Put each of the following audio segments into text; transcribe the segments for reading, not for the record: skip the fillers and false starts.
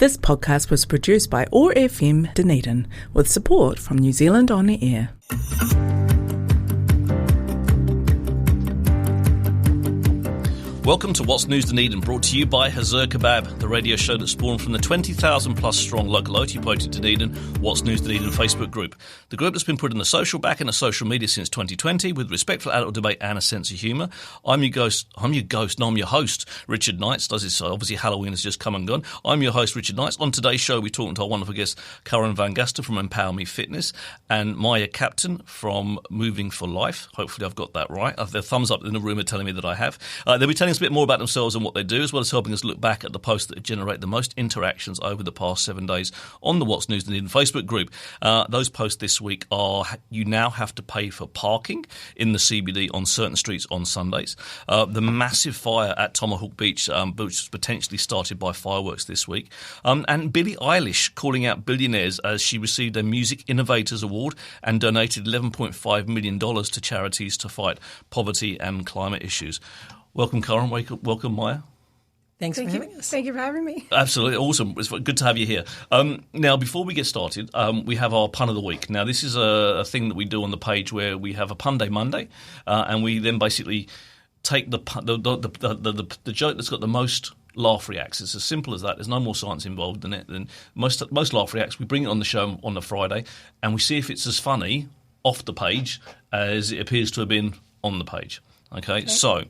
This podcast was produced by OAR FM Dunedin with support from New Zealand On Air. Welcome to What's News Dunedin, brought to you by Hazur Kebab, the radio show that spawned from the 20,000 plus strong local OT Dunedin What's News Dunedin Facebook group. The group that's been put in the social back in the social media since 2020 with respectful adult debate and a sense of humour. I'm your host, Richard Knights. Obviously Halloween has just come and gone. I'm your host, Richard Knights. On today's show, we're talking to our wonderful guest, Caren Van Gastel from Empower Me Fitness and Maya Captain from Moving for Life. Hopefully I've got that right. The thumbs up in the room are telling me that I have. They'll be telling us a bit more about themselves and what they do, as well as helping us look back at the posts that generate the most interactions over the past 7 days on the What's News Dunedin Facebook group. Those posts this week are: you now have to pay for parking in the CBD on certain streets on Sundays. The massive fire at Tomahawk Beach, which was potentially started by fireworks this week. And Billie Eilish calling out billionaires as she received a Music Innovators Award and donated $11.5 million to charities to fight poverty and climate issues. Welcome, Caren. Welcome, Maya. Thanks for having us. Thank you for having me. Absolutely. Awesome. It's good to have you here. Now, before we get started, we have our pun of the week. Now, this is a thing that we do on the page where we have a Pun Day Monday, and we then basically take the joke that's got the most laugh reacts. It's as simple as that. There's no more science involved in it. Than most laugh reacts, we bring it on the show on the Friday, and we see if it's as funny off the page as it appears to have been on the page. Okay, so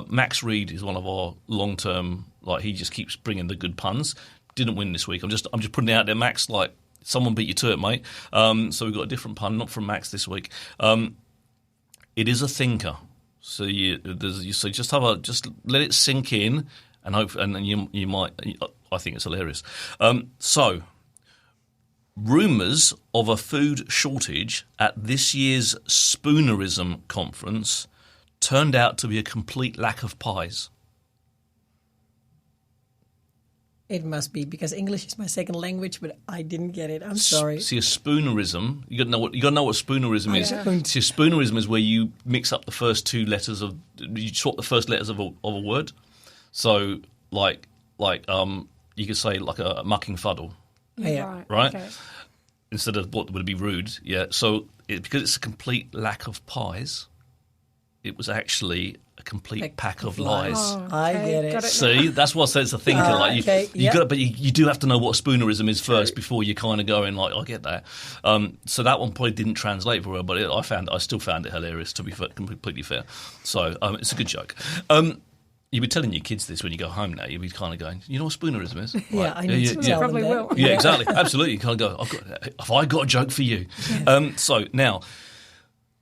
Max Reed is one of our long-term, he just keeps bringing the good puns. Didn't win this week. I'm just putting it out there, Max. Someone beat you to it, mate. So we've got a different pun, not from Max this week. It is a thinker. So just let it sink in, and hope, and you might. I think it's hilarious. So, rumours of a food shortage at this year's Spoonerism conference turned out to be a complete lack of pies. It must be, because English is my second language, but I didn't get it. I'm sorry. See, a Spoonerism, you got to know what Spoonerism is. Yeah. See, a Spoonerism is where you mix up the first two letters you swap the first letters of a word. So, you could say a mucking fuddle. Yeah. Right? Okay. Instead of what would be rude. Yeah. So, because it's a complete lack of pies, it was actually a complete pack of lies. Oh, I get it. Got See, that's what says the thinker. You do have to know what Spoonerism is first before you kind of go in I get that. So that one probably didn't translate very well, but I still found it hilarious, to be completely fair. So it's a good joke. You'll be telling your kids this when you go home now. You'll be kind of going, you know what Spoonerism is? Yeah, I need to tell probably them will. that. Yeah, exactly. Absolutely. You kind of go, have I got a joke for you? So now,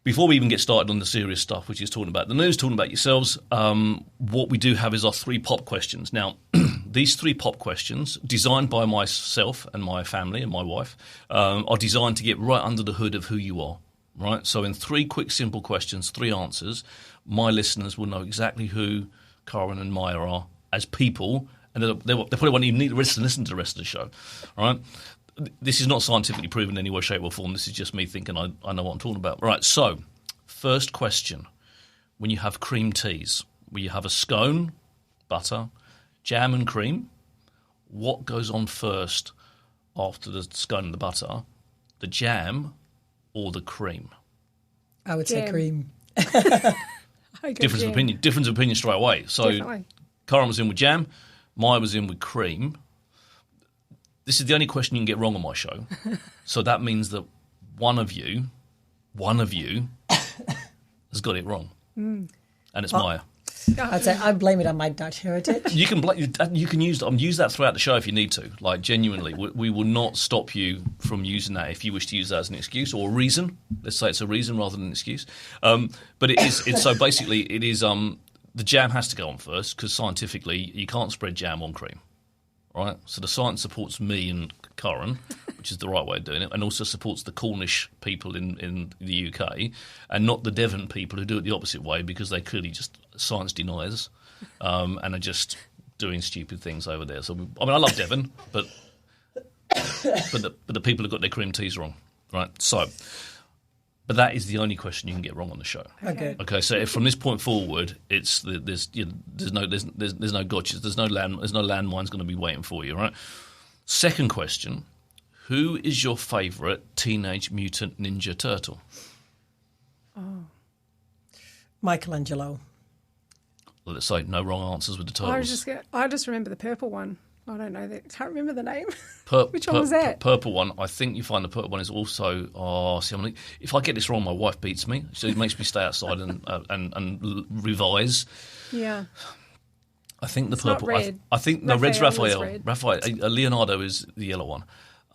before we even get started on the serious stuff, which is talking about the news, talking about yourselves, what we do have is our 3 pop questions. Now, these 3 pop questions, designed by myself and my family and my wife, are designed to get right under the hood of who you are, right? So in 3 quick, simple questions, 3 answers, my listeners will know exactly who Caren and Maya are as people, and they probably won't even need to listen to the rest of the show, all right? This is not scientifically proven in any way, shape or form. This is just me thinking I know what I'm talking about. Right, so first question. When you have cream teas, will you have a scone, butter, jam and cream? What goes on first after the scone and the butter? The jam or the cream? I would say Jam. cream. Difference of opinion straight away. So Definitely. Caren was in with jam, Maya was in with cream. This is the only question you can get wrong on my show. So that means that one of you has got it wrong. And it's Maya. I'd say I blame it on my Dutch heritage. You can use that throughout the show if you need to. Genuinely, we will not stop you from using that if you wish to use that as an excuse or a reason. Let's say it's a reason rather than an excuse. But it's so basically it is the jam has to go on first, because scientifically you can't spread jam on cream. Right, so the science supports me and Caren, which is the right way of doing it, and also supports the Cornish people in the UK, and not the Devon people who do it the opposite way, because they clearly just science deniers and are just doing stupid things over there. So I love Devon, but the people have got their cream teas wrong, right? So, but that is the only question you can get wrong on the show. Okay. So if from this point forward, there's no gotchas, there's no landmines going to be waiting for you, right? Second question, who is your favourite Teenage Mutant Ninja Turtle? Michelangelo. Let's say no wrong answers with the turtles. I just remember the purple one. I don't know that. Can't remember the name. Which one was that? Purple one. I think you find the purple one is also. If I get this wrong, my wife beats me. So it makes me stay outside and revise. Yeah. I think the it's purple. Not red. I think Raphael red's Raphael. Red. Raphael. Leonardo is the yellow one.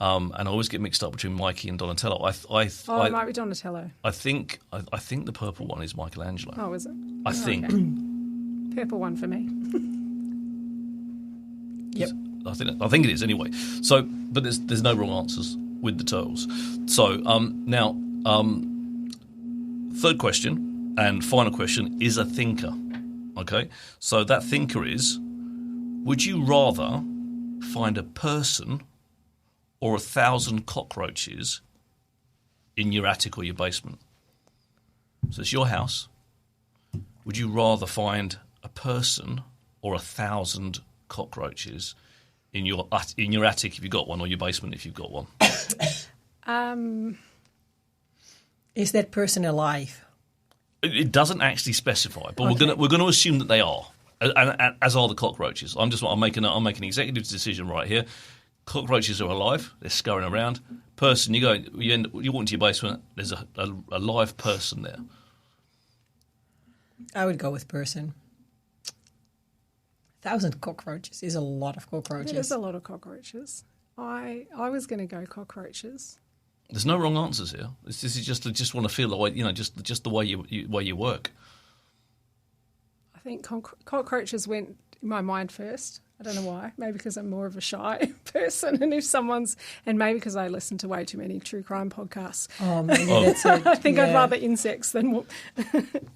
And I always get mixed up between Mikey and Donatello. It might be Donatello. I think the purple one is Michelangelo. Oh, is it? I think. Okay. Purple one for me. Yep. I think it is anyway. So, but there's no wrong answers with the turtles. So now, third question and final question is a thinker. Okay, so that thinker is: would you rather find a person or 1,000 cockroaches in your attic or your basement? So it's your house. Would you rather find a person or 1,000 cockroaches in your attic if you've got one, or your basement if you've got one? Is that person alive? It doesn't actually specify, but Okay. we're going to assume that they are, and as are the cockroaches. I'm making an executive decision right here. Cockroaches are alive; they're scurrying around. Person, you walk into your basement. There's a live person there. I would go with person. 1,000 cockroaches is a lot of cockroaches. There's a lot of cockroaches. I was going to go cockroaches. There's no wrong answers here. This is just want to feel the way just the way you work. I think cockroaches went in my mind first. I don't know why. Maybe because I'm more of a shy person, and maybe because I listen to way too many true crime podcasts. Oh, maybe that's it. I think I'd Yeah. rather insects than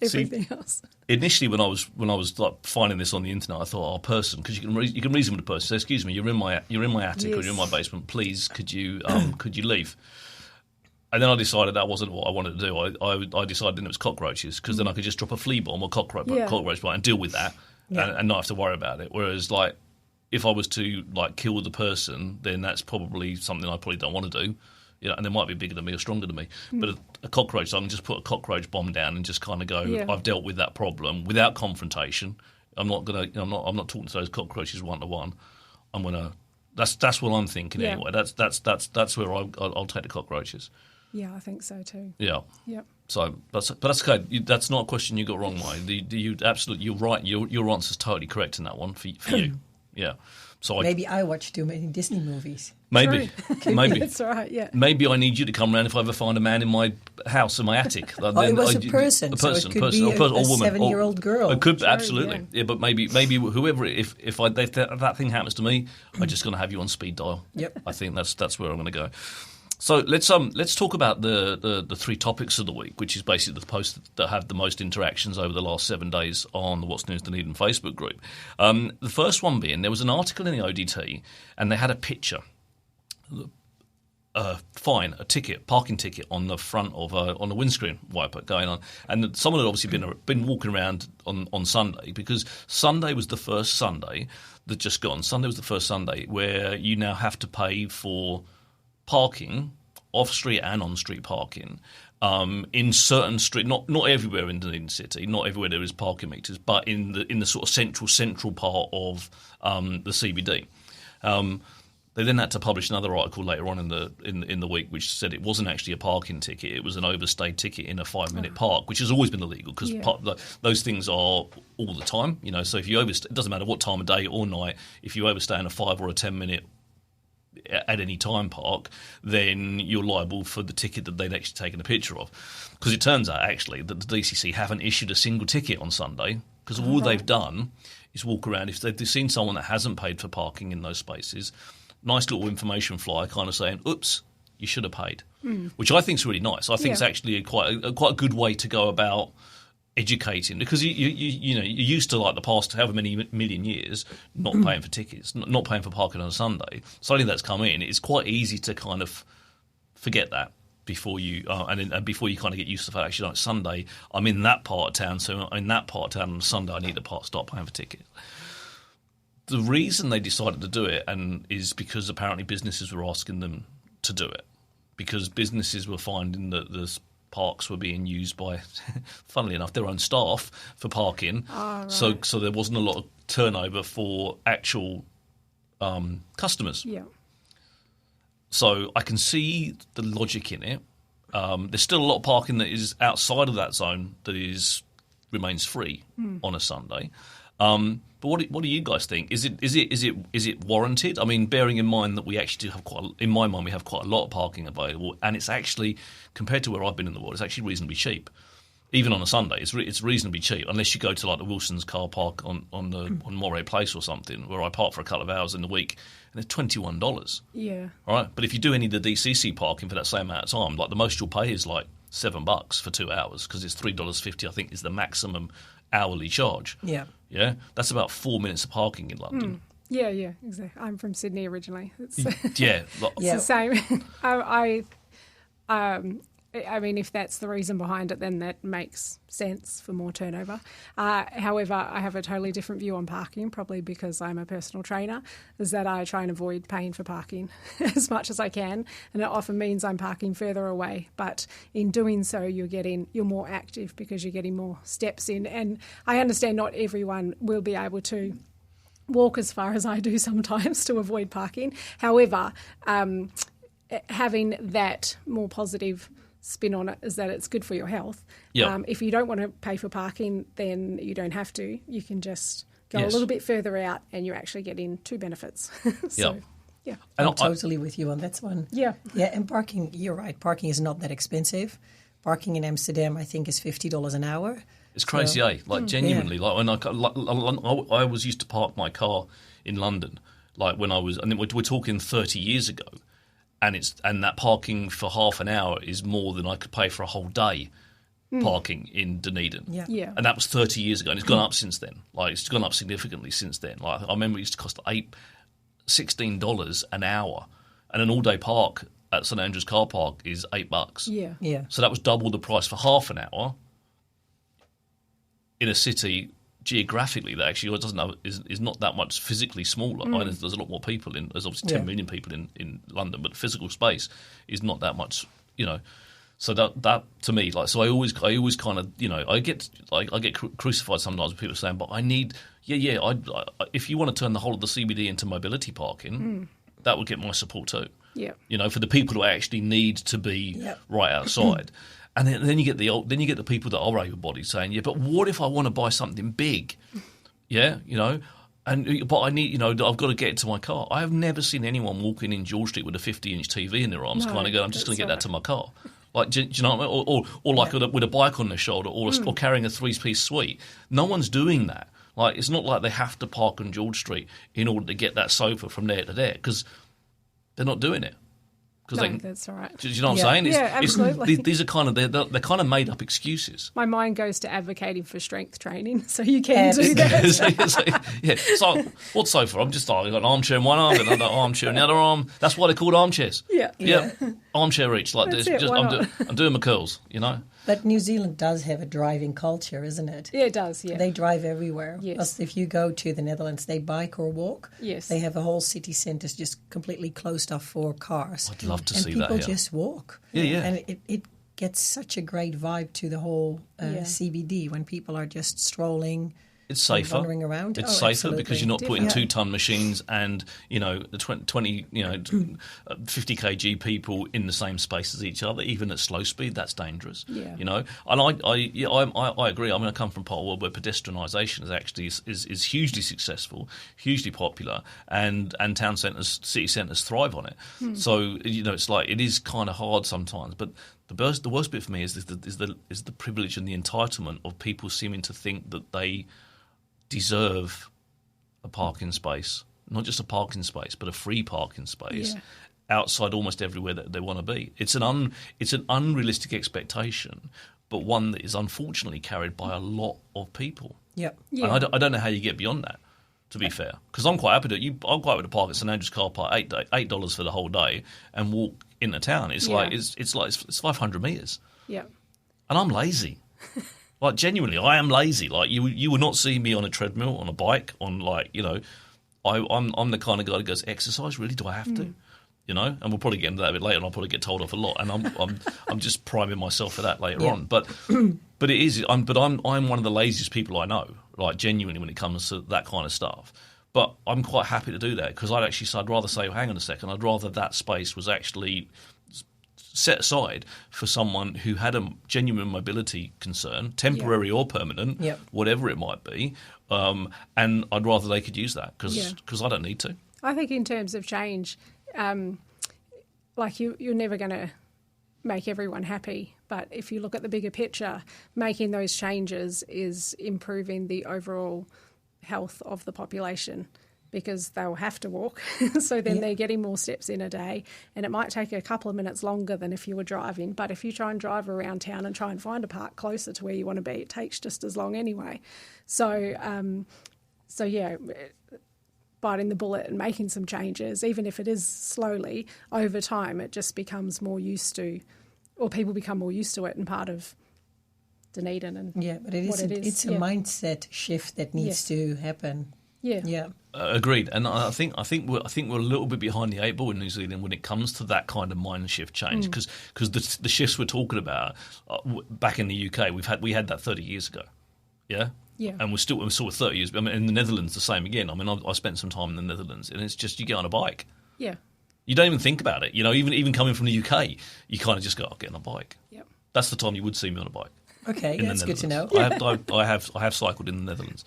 everything else. Initially, when I was like finding this on the internet, I thought, person, because you can reason with a person. Say, excuse me, you're in my attic or Yes. you're in my basement. Please, could you leave? And then I decided that wasn't what I wanted to do. I decided then it was cockroaches, because then I could just drop a flea bomb or cockroach bite and deal with that, and not have to worry about it. Whereas, like, if I was to like kill the person, then that's probably something I probably don't want to do. And they might be bigger than me or stronger than me. But a cockroach, I can just put a cockroach bomb down and just kind of go, I've dealt with that problem without confrontation. I'm not talking to those cockroaches one to one. I'm gonna. That's what I'm thinking anyway. That's where I'll take the cockroaches. Yeah, I think so too. Yeah. Yep. So, but that's okay. That's not a question you got wrong, Mike. You're right. Your answer's totally correct in that one for you. Yeah. So Maybe I watch too many Disney movies. Maybe. That's right. Yeah. Maybe I need you to come round if I ever find a man in my house, in my attic. It was a person. So it could be a 7-year-old girl. It could True, absolutely. Yeah, but maybe whoever. If that thing happens to me, I'm just going to have you on speed dial. Yep. I think that's where I'm going to go. So let's talk about the three topics of the week, which is basically the posts that have the most interactions over the last 7 days on the What's News Dunedin Facebook group. The first one being, there was an article in the ODT, and they had a picture, a parking ticket on the front of on the windscreen wiper going on, and someone had obviously been walking around on Sunday, because Sunday was the first Sunday that just gone. Sunday was the first Sunday where you now have to pay for parking, off-street and on-street parking, in certain street, not everywhere in Dunedin City, not everywhere there is parking meters, but in the sort of central part of the CBD. They then had to publish another article later on in the week, which said it wasn't actually a parking ticket; it was an overstayed ticket in a 5-minute park, which has always been illegal, because those things are all the time. So if you overstay, it doesn't matter what time of day or night, if you overstay in a 5 or a 10-minute at any time park, then you're liable for the ticket that they'd actually taken a picture of. Because it turns out actually that the DCC haven't issued a single ticket on Sunday, because all they've done is walk around. If they've seen someone that hasn't paid for parking in those spaces, nice little information flyer kind of saying, oops, you should have paid, which I think is really nice. I think it's actually quite a good way to go about educating, because you're used to, like, the past however many million years not paying for tickets, not paying for parking on a Sunday. Suddenly that's come in. It's quite easy to kind of forget that before you and before you kind of get used to the fact, actually, like, Sunday I'm in that part of town, so in that part of town on Sunday I need to start paying for tickets. the reason they decided to do it is because apparently businesses were asking them to do it, because businesses were finding that the parks were being used by, funnily enough, their own staff for parking. Oh, right. So there wasn't a lot of turnover for actual customers. Yeah. So I can see the logic in it. There's still a lot of parking that is outside of that zone that remains free on a Sunday. But what do you guys think? Is it warranted? I mean, bearing in mind that we actually do have in my mind, we have quite a lot of parking available, and it's actually, compared to where I've been in the world, it's actually reasonably cheap. Even on a Sunday, it's reasonably cheap, unless you go to like the Wilson's car park on Moray Place or something, where I park for a couple of hours in the week, and it's $21. Yeah. All right, but if you do any of the DCC parking for that same amount of time, like the most you'll pay is like $7 for 2 hours, because it's $3.50, I think, is the maximum hourly charge. Yeah. Yeah, that's about 4 minutes of parking in London. Yeah, exactly. I'm from Sydney originally. It's Yeah, the same. I mean, if that's the reason behind it, then that makes sense for more turnover. However, I have a totally different view on parking, probably because I'm a personal trainer, is that I try and avoid paying for parking as much as I can, and it often means I'm parking further away. But in doing so, you're more active because you're getting more steps in. And I understand not everyone will be able to walk as far as I do sometimes to avoid parking. However, having that more positive spin on it is that it's good for your health. Yep. If you don't want to pay for parking, then you don't have to. You can just go Yes. a little bit further out and you're actually getting two benefits. So, Yep. yeah. I'm totally with you on that one. Yeah. Yeah, and parking, you're right, parking is not that expensive. Parking in Amsterdam, I think, is $50 an hour. It's crazy, Like genuinely, like when I was used to park my car in London, like when I was, and we're talking 30 years ago, and that parking for half an hour is more than I could pay for a whole day parking in Dunedin. Yeah. And that was 30 years ago, and it's gone up since then. Like it's gone up significantly since then. Like I remember it used to cost $16 an hour, and an all-day park at St Andrew's car park is $8. Yeah. Yeah. So that was double the price for half an hour in a city geographically that actually is not that much physically smaller. There's a lot more people there's obviously 10 million people in London, but physical space is not that much, So that to me, like, so I always kind of, I get crucified sometimes with people saying, but I need, if you want to turn the whole of the CBD into mobility parking, that would get my support too. Yeah. For the people who actually need to be right outside. And then you get the people that are able-bodied saying, yeah, but what if I want to buy something big? Yeah, but I need, I've got to get it to my car. I have never seen anyone walking in George Street with a 50-inch TV in their arms, kind of going, I'm just going to get that to my car. Like, do you know what I mean? Or like with a bike on their shoulder, or carrying a three-piece suite. No one's doing that. Like, it's not like they have to park on George Street in order to get that sofa from there to there, because they're not doing it. No, that's all right. Do you know what I'm saying? Absolutely. These are kind of they're kind of made up excuses. My mind goes to advocating for strength training, so you can do that. So what's sofa? I'm just like, I've got an armchair in one arm and another armchair in the other arm. That's why they're called armchairs. Yeah. Armchair each. Like this. I'm doing my curls. But New Zealand does have a driving culture, isn't it? Yeah, it does, yeah. They drive everywhere. Yes. Plus, if you go to the Netherlands, they bike or walk. Yes. They have a whole city centres just completely closed off for cars. I'd love to and see that. People just walk. Yeah. And it gets such a great vibe to the whole CBD when people are just strolling. It's safer. Wandering around. It's safer absolutely. because you're not putting Definitely. 2-ton machines and the 20 50 kg people in the same space as each other. Even at slow speed, that's dangerous. Yeah. And I agree. I mean, I come from part of a world where pedestrianisation is hugely successful, hugely popular, and town centres, city centres thrive on it. So it's like it is kind of hard sometimes, but. The worst bit for me is the privilege and the entitlement of people seeming to think that they deserve a parking space, not just a parking space, but a free parking space outside almost everywhere that they want to be. It's an unrealistic expectation, but one that is unfortunately carried by a lot of people. Yep. Yeah. And I don't know how you get beyond that. To be fair, because I'm quite happy to park at St Andrew's car park $8 for the whole day and walk into town. It's like it's 500 meters. Yeah. And I'm lazy. Like genuinely, I am lazy. Like you will not see me on a treadmill, on a bike, on I'm the kind of guy that goes, exercise, really? Do I have to? You know, and we'll probably get into that a bit later, and I'll probably get told off a lot, and I'm just priming myself for that later on. But it is, I'm one of the laziest people I know, like genuinely when it comes to that kind of stuff. But I'm quite happy to do that because I'd rather say, well, hang on a second, I'd rather that space was actually set aside for someone who had a genuine mobility concern, temporary or permanent, whatever it might be, and I'd rather they could use that because I don't need to. I think in terms of change, like you're never going to make everyone happy, but if you look at the bigger picture, making those changes is improving the overall health of the population because they'll have to walk. So then they're getting more steps in a day, and it might take a couple of minutes longer than if you were driving. But if you try and drive around town and try and find a park closer to where you want to be, it takes just as long anyway. So biting the bullet and making some changes, even if it is slowly, over time, it just becomes more used to, or people become more used to it and part of Dunedin and but it's a mindset shift that needs to happen. Agreed, and I think we're a little bit behind the 8 ball in New Zealand when it comes to that kind of mind shift change because the shifts we're talking about back in the UK we had that 30 years ago, and we're still 30 years. I mean, in the Netherlands the same again. I mean, I spent some time in the Netherlands, and it's just you get on a bike, you don't even think about it. You know, even coming from the UK, you kind of just go, I'll get on a bike. That's the time you would see me on a bike. Okay, that's good to know. I have cycled in the Netherlands.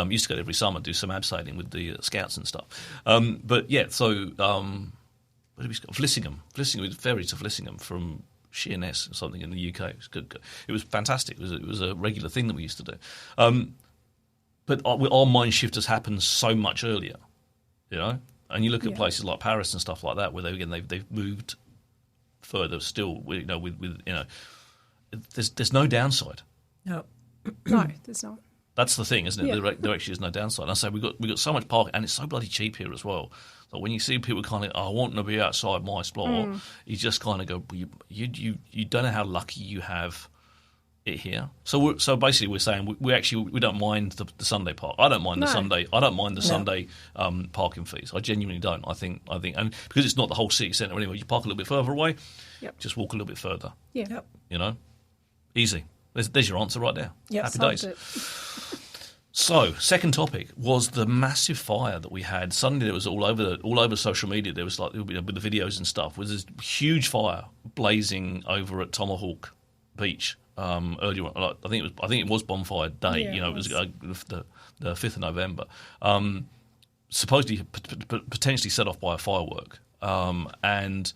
Used to go every summer, do some abseiling with the scouts and stuff. But yeah, so where did we go? Vlissingen, with ferry to Vlissingen from Sheerness or something in the UK. It was good. It was fantastic. It was a regular thing that we used to do. But our mind shift has happened so much earlier, you know. And you look at places like Paris and stuff like that, where they've moved further still. You know, with you know. There's no downside. No, there's not. That's the thing, isn't it? There actually is no downside. And I say we got so much parking, and it's so bloody cheap here as well. So when you see people kind of, I want to be outside my spot, you just kind of go, you don't know how lucky you have it here. So basically, we're saying we don't mind the Sunday park. I don't mind the Sunday. I don't mind the Sunday parking fees. I genuinely don't. I think, and because it's not the whole city centre anyway. You park a little bit further away. Just walk a little bit further. You know. Easy. There's your answer right there. Happy days. So, second topic was the massive fire that we had. Suddenly, it was all over social media. There was with the videos and stuff. Was this huge fire blazing over at Tomahawk Beach earlier on. I think it was Bonfire Day. Yeah, you know, it was the 5th of November. Supposedly potentially set off by a firework, and.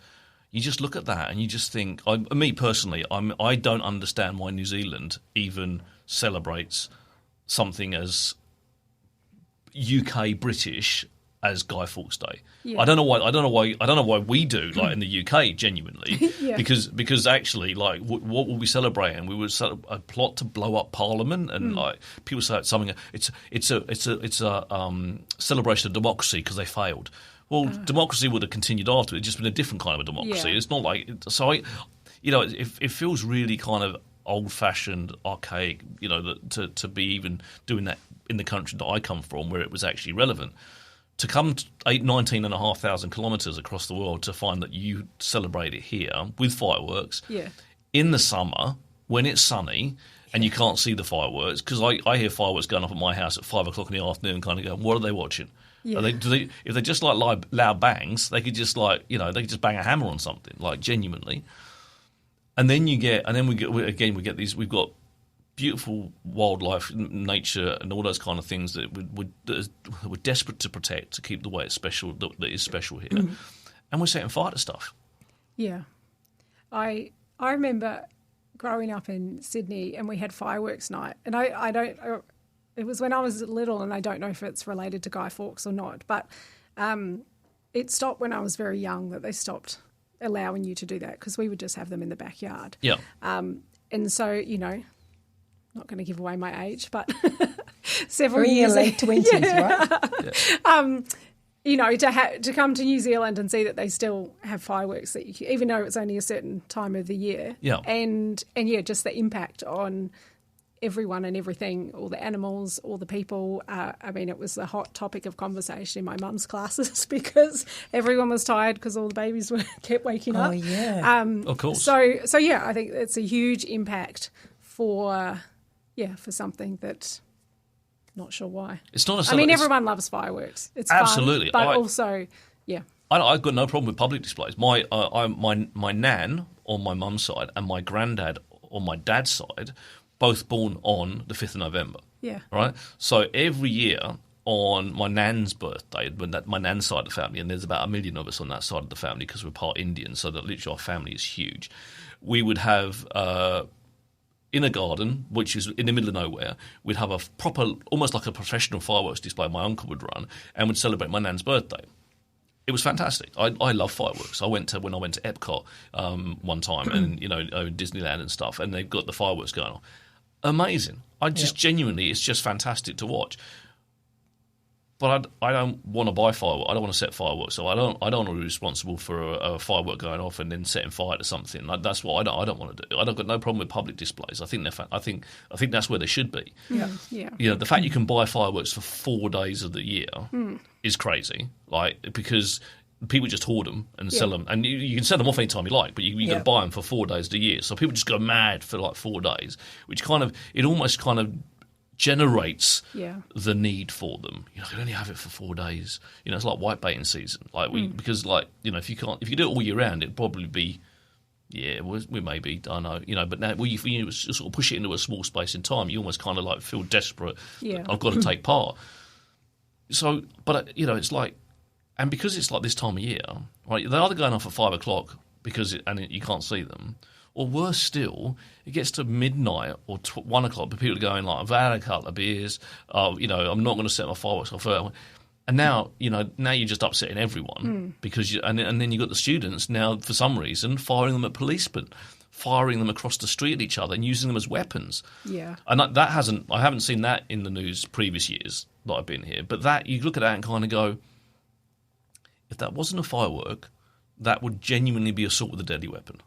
You just look at that and you just think, me personally, I don't understand why New Zealand even celebrates something as UK British as Guy Fawkes Day. I don't know why we do, like in the UK, genuinely, because actually, like, what would we celebrate? We would a plot to blow up Parliament, and like people say it's something. It's a celebration of democracy because they failed. Well, democracy would have continued after. It's just been a different kind of a democracy. It's not like it feels really kind of old-fashioned, archaic. You know, to be even doing that in the country that I come from, where it was actually relevant. To come 19,500 kilometres across the world to find that you celebrate it here with fireworks in the summer when it's sunny and you can't see the fireworks, because I hear fireworks going off at my house at 5 o'clock in the afternoon, kind of going, what are they watching? If they just like loud bangs, they could just they could just bang a hammer on something, like genuinely. And then we get these. We've got beautiful wildlife, nature, and all those kind of things that we're desperate to protect, to keep the way it's special that is special here, and we're setting fire to stuff. Yeah, I remember growing up in Sydney, and we had fireworks night, and I don't. It was when I was little, and I don't know if it's related to Guy Fawkes or not, but it stopped when I was very young, that they stopped allowing you to do that, because we would just have them in the backyard. Yeah. And so, you know, not going to give away my age, but several years late 20s, right? You know, to come to New Zealand and see that they still have fireworks, that even though it's only a certain time of the year. Yeah. And just the impact on everyone and everything, all the animals, all the people. I mean, it was a hot topic of conversation in my mum's classes because everyone was tired because all the babies kept waking up. Oh, yeah. Of course. So yeah, I think it's a huge impact for something that not sure why. It's not. I mean, everyone loves fireworks. It's absolutely, fun, but also, yeah. I've got no problem with public displays. My nan on my mum's side and my granddad on my dad's side, both born on the 5th of November. Yeah. Right? So every year on my nan's birthday, my nan's side of the family, and there's about 1 million of us on that side of the family because we're part Indian, so that literally our family is huge. We would have, in a garden, which is in the middle of nowhere, we'd have a proper, almost like a professional fireworks display my uncle would run, and would celebrate my nan's birthday. It was fantastic. I love fireworks. When I went to Epcot one time, and Disneyland and stuff, and they've got the fireworks going on. Amazing. Genuinely, it's just fantastic to watch. But I don't want to buy fireworks. I don't want to set fireworks. So I don't want to be responsible for a firework going off and then setting fire to something. That's what I don't want to do. I don't got no problem with public displays. I think I think that's where they should be. Yeah. The fact you can buy fireworks for 4 days of the year is crazy. Because people just hoard them and sell them, and you can sell them off any time you like, but you got to buy them for 4 days of the year. So people just go mad for 4 days, which almost generates the need for them. You can only have it for 4 days. It's like white baiting season. Because if you do it all year round, it'd probably be we may be, I know, but now you sort of push it into a small space in time, you almost feel desperate. I've got to take part. So, but it's like. And because it's like this time of year, right, they're either going off at 5 o'clock you can't see them, or worse still, it gets to midnight or 1 o'clock, but people are going I've had a couple of beers, I'm not going to set my fireworks off. And now, now you're just upsetting everyone because and then you've got the students now, for some reason, firing them at policemen, firing them across the street at each other and using them as weapons. Yeah. And I haven't seen that in the news previous years that I've been here, but that you look at that and kind of go, if that wasn't a firework, that would genuinely be assault with a deadly weapon.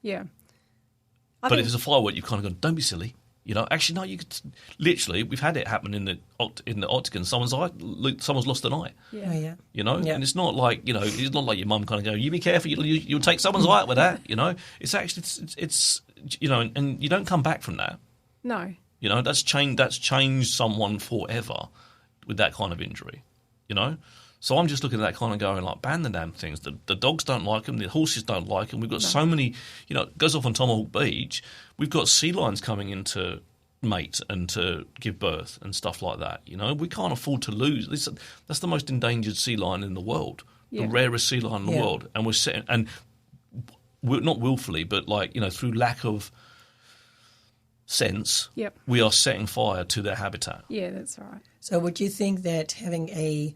Yeah. But if it's a firework, you've kind of gone, don't be silly. Actually, no, you could literally, we've had it happen in the octagon. Someone's lost an eye. Yeah. And it's not like, it's not like your mum kind of go, you be careful, you'll take someone's eye out with that, It's actually, it's and you don't come back from that. No. That's changed someone forever with that kind of injury, So I'm just looking at that kind of going ban the damn things. The dogs don't like them. The horses don't like them. We've got so many, it goes off on Tomahawk Beach. We've got sea lions coming in to mate and to give birth and stuff like that. We can't afford to lose. That's the most endangered sea lion in the world, the rarest sea lion in the world. And we're not willfully, but through lack of sense, we are setting fire to their habitat. Yeah, that's right. So would you think that having a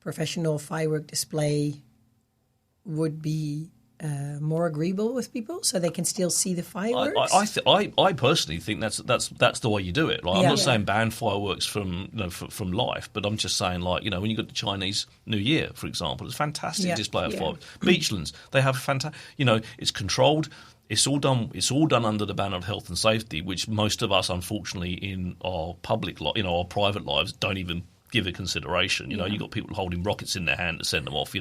professional firework display would be more agreeable with people, so they can still see the fireworks? I personally think that's the way you do it. I'm not saying ban fireworks from from life, but I'm just saying when you got the Chinese New Year, for example, it's a fantastic display of fireworks. Beachlands, they have fantastic. It's controlled. It's all done under the banner of health and safety, which most of us, unfortunately, in our public our private lives, don't even give it consideration. You've got people holding rockets in their hand to send them off.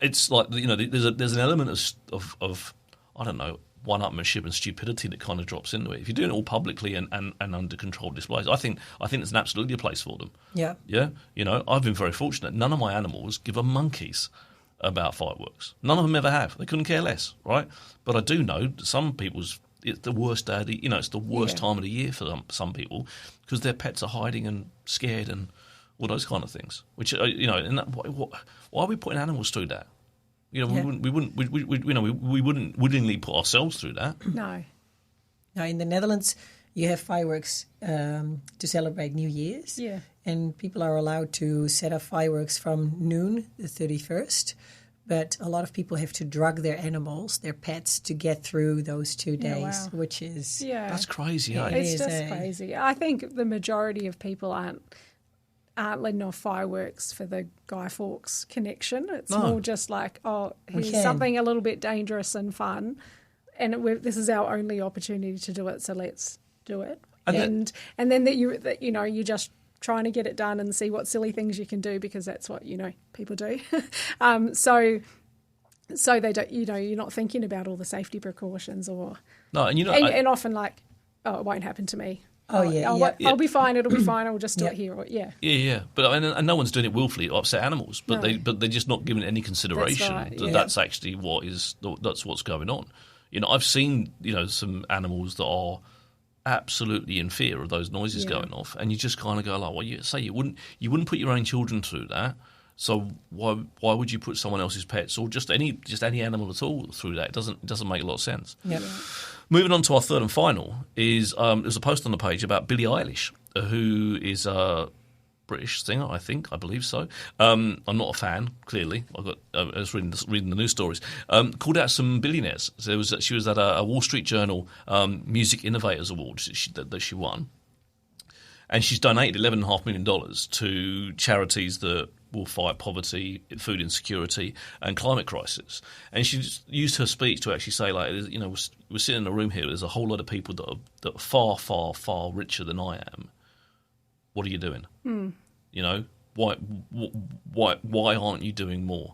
It's like there's an element of I don't know, one-upmanship and stupidity that kind of drops into it. If you're doing it all publicly and under controlled displays, I think it's absolutely a place for them. Yeah. I've been very fortunate. None of my animals give a monkeys about fireworks. None of them ever have. They couldn't care less, right? But I do know that some people's it's the worst day of the, it's the worst time of the year for some people because their pets are hiding and scared and all those kind of things. Which and why are we putting animals through that? We wouldn't willingly put ourselves through that. No. Now in the Netherlands, you have fireworks to celebrate New Year's. Yeah. And people are allowed to set off fireworks from noon, the 31st. But a lot of people have to drug their animals, their pets, to get through those 2 days, which is... Yeah. That's crazy, eh? It's just crazy. I think the majority of people aren't letting off fireworks for the Guy Fawkes connection. It's more just like, here's something a little bit dangerous and fun, and this is our only opportunity to do it, so let's do it, and then you're just trying to get it done and see what silly things you can do because that's what people do. So they don't, you're not thinking about all the safety precautions and often like, oh, it won't happen to me. I'll be fine. It'll be fine. I'll just do it here. But and no one's doing it willfully to upset animals, but they're just not giving it any consideration. That's right, That's actually that's what's going on. I've seen some animals that are absolutely in fear of those noises going off, and you just kind of go like, well, you wouldn't put your own children through that. So why would you put someone else's pets or just any animal at all through that? It doesn't make a lot of sense. Yep. Moving on to our third and final is there's a post on the page about Billie Eilish, who is a British singer, I believe so. I'm not a fan, clearly. I was reading the news stories. Called out some billionaires. So she was at a Wall Street Journal Music Innovators Awards that she won, and she's donated $11.5 million to charities that will fight poverty, food insecurity, and climate crisis. And she used her speech to actually say, like, we're sitting in a room here. There's a whole lot of people that are far, far, far richer than I am. What are you doing? Why aren't you doing more?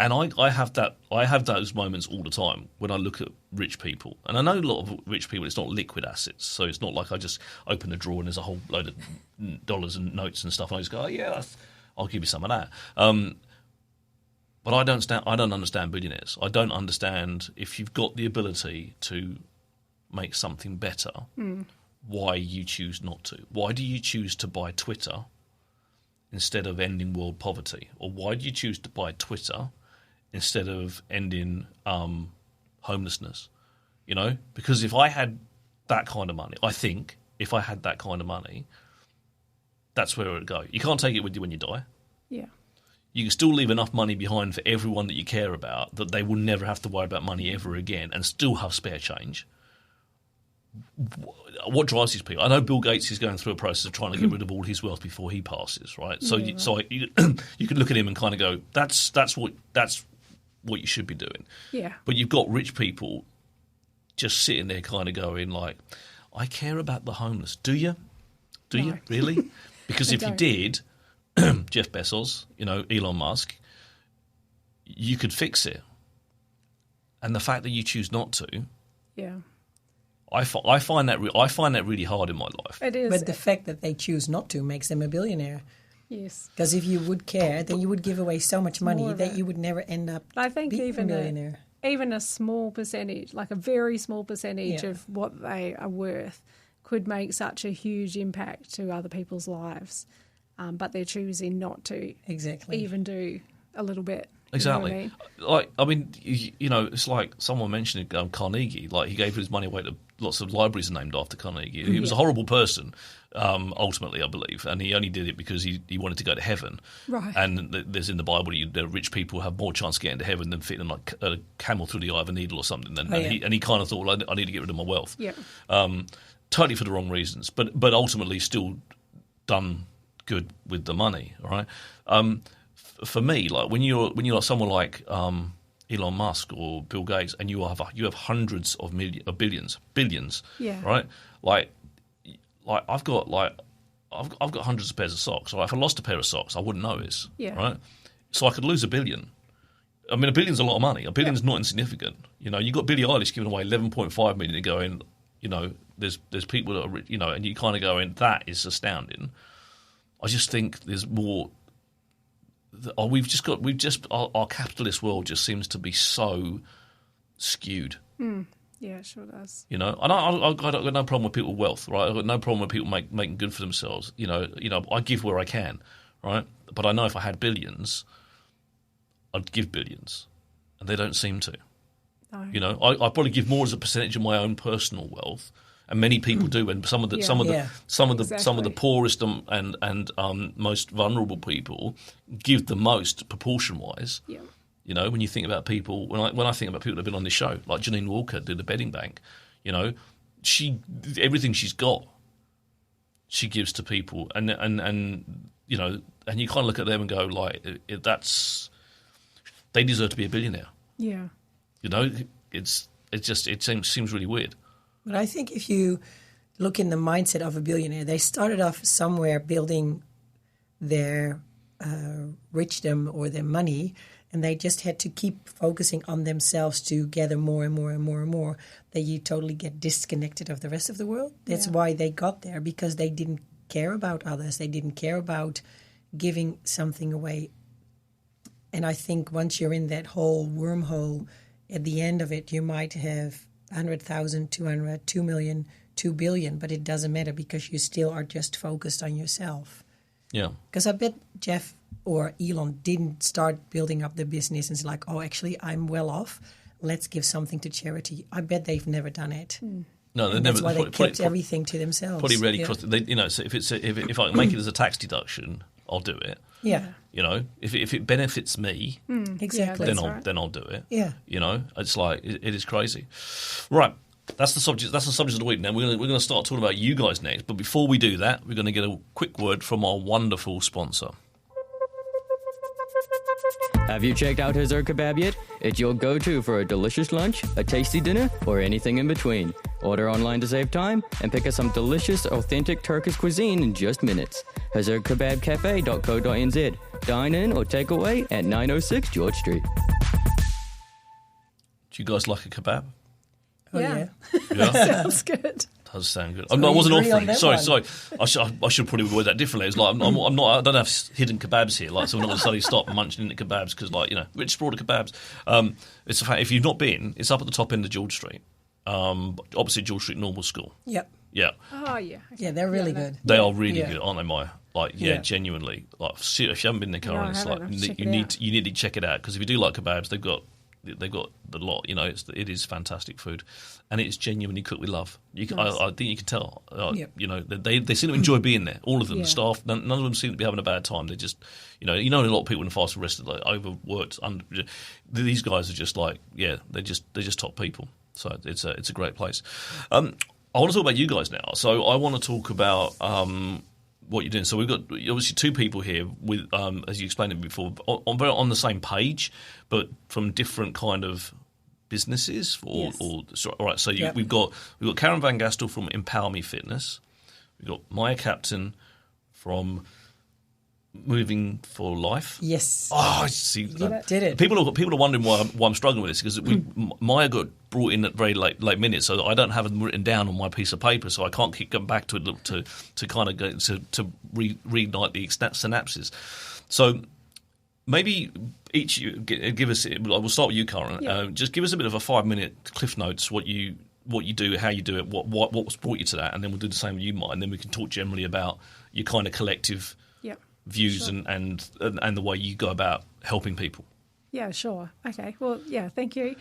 And I have those moments all the time when I look at rich people. And I know a lot of rich people, it's not liquid assets. So it's not like I just open the drawer and there's a whole load of dollars and notes and stuff. And I just go, oh, yeah, I'll give you some of that. But I don't understand billionaires. I don't understand if you've got the ability to make something better, why you choose not to. Why do you choose to buy Twitter instead of ending world poverty? Or why do you choose to buy Twitter instead of ending homelessness? Because if I had that kind of money, I think if I had that kind of money, that's where it would go. You can't take it with you when you die. Yeah. You can still leave enough money behind for everyone that you care about that they will never have to worry about money ever again and still have spare change. What drives these people? I know Bill Gates is going through a process of trying to get rid of all his wealth before he passes, right? So, you can look at him and kind of go, that's what you should be doing. Yeah. But you've got rich people just sitting there, kind of going like, I care about the homeless. Do you? Do you really? Because if you did, Jeff Bezos, Elon Musk, you could fix it. And the fact that you choose not to, I find that really hard in my life. It is. But the fact that they choose not to makes them a billionaire. Yes. Because if you would care, then you would give away so much money that you would never end up being a millionaire. Even a small percentage, like a very small percentage of what they are worth, could make such a huge impact to other people's lives. But they're choosing not to even do a little bit. Exactly. I mean? It's like someone mentioned Carnegie. Like, he gave his money away to lots of libraries named after Carnegie. He was a horrible person, ultimately, I believe, and he only did it because he wanted to go to heaven. Right. And there's in the Bible, rich people have more chance of getting to heaven than fitting like a camel through the eye of a needle or something. And he kind of thought, well, I need to get rid of my wealth. Yeah. Totally for the wrong reasons, but ultimately still done good with the money. All right. For me, like when you're like someone like Elon Musk or Bill Gates, and you have hundreds of billions, right? Like I've got hundreds of pairs of socks. Right? If I lost a pair of socks, I wouldn't notice. Right. So I could lose $1 billion. I mean, $1 billion's a lot of money. $1 billion's not insignificant. You got Billie Eilish giving away $11.5 million and going, there's people that are rich, and you kind of going, that is astounding. I just think there's more. Our capitalist world just seems to be so skewed. Yeah, it sure does. And I've got no problem with people with wealth, right? I've got no problem with people making good for themselves. I give where I can, right? But I know if I had billions, I'd give billions, and they don't seem to. No. I probably give more as a percentage of my own personal wealth. And many people do, and some of the poorest and most vulnerable people give the most proportion wise. Yeah. When you think about people, when I think about people that have been on this show, like Janine Walker did the bedding bank, everything she's got, she gives to people, and you kind of look at them and go like, they deserve to be a billionaire. Yeah. It seems really weird. But I think if you look in the mindset of a billionaire. They started off somewhere building their richdom or their money, and they just had to keep focusing on themselves to gather more and more and more and more, that you totally get disconnected of the rest of the world. That's why they got there, because they didn't care about others. They didn't care about giving something away. And I think once you're in that whole wormhole, at the end of it, you might have 100,000, 200, 2 million, 2 billion, but it doesn't matter because you still are just focused on yourself. Yeah. Because I bet Jeff or Elon didn't start building up the business and it's like, oh, actually, I'm well off. Let's give something to charity. I bet they've never done it. No, they That's never. why they kept everything to themselves. Probably rarely cross. So if I make it as a tax deduction, I'll do it. Yeah. If it benefits me, Exactly. then I'll do it. Yeah. It's like it is crazy. Right. That's the subject. That's the subject of the week. Now we're going to start talking about you guys next. But before we do that, we're going to get a quick word from our wonderful sponsor. Have you checked out Hazur Kebab yet? It's your go-to for a delicious lunch, a tasty dinner, or anything in between. Order online to save time and pick up some delicious, authentic Turkish cuisine in just minutes. HazurKebabCafe.co.nz. Dine in or take away at 906 George Street. Do you guys like a kebab? Oh, yeah. Yeah. Sounds good. Does sound good. I wasn't offering. Sorry. I should probably word that differently. It's like I'm not. I don't have hidden kebabs here. Like, so we're not going to suddenly stop munching into kebabs because, Rich brought kebabs. It's a fact. If you've not been, it's up at the top end of George Street, opposite George Street Normal School. Yep. Yeah. Oh, yeah. Okay. Yeah, they're really good. They are really good, aren't they, Maya? Genuinely. Like, if you haven't been there, Caren, it's like you need to check it out, because if you do like kebabs, they've got the lot. It is fantastic food, and it's genuinely cooked with love. I think you can tell. They seem to enjoy being there. All of them, the staff. None of them seem to be having a bad time. They just, a lot of people in the fast food restaurant overworked. These guys are just like, they're just top people. So it's a great place. I want to talk about you guys now. So I want to talk about what you're doing. So we've got obviously two people here with, as you explained it before, on the same page, but from different kind of businesses. All right. So we've got Caren Van Gastel from Empower Me Fitness. We've got Maya Captain from Moving for Life. Yes. Oh, I see. Did it. People are wondering why I'm struggling with this, because Maya got brought in at very late minutes, so I don't have them written down on my piece of paper, so I can't keep going back to it to kind of go to reignite the synapses. So maybe each give us. We'll start with you, Caren. Yeah. Just give us a bit of a 5-minute cliff notes. What you do, how you do it, what's brought you to that, and then we'll do the same with you, Maya, and then we can talk generally about your kind of collective views and the way you go about helping people. Yeah, sure. Okay. Well, thank you.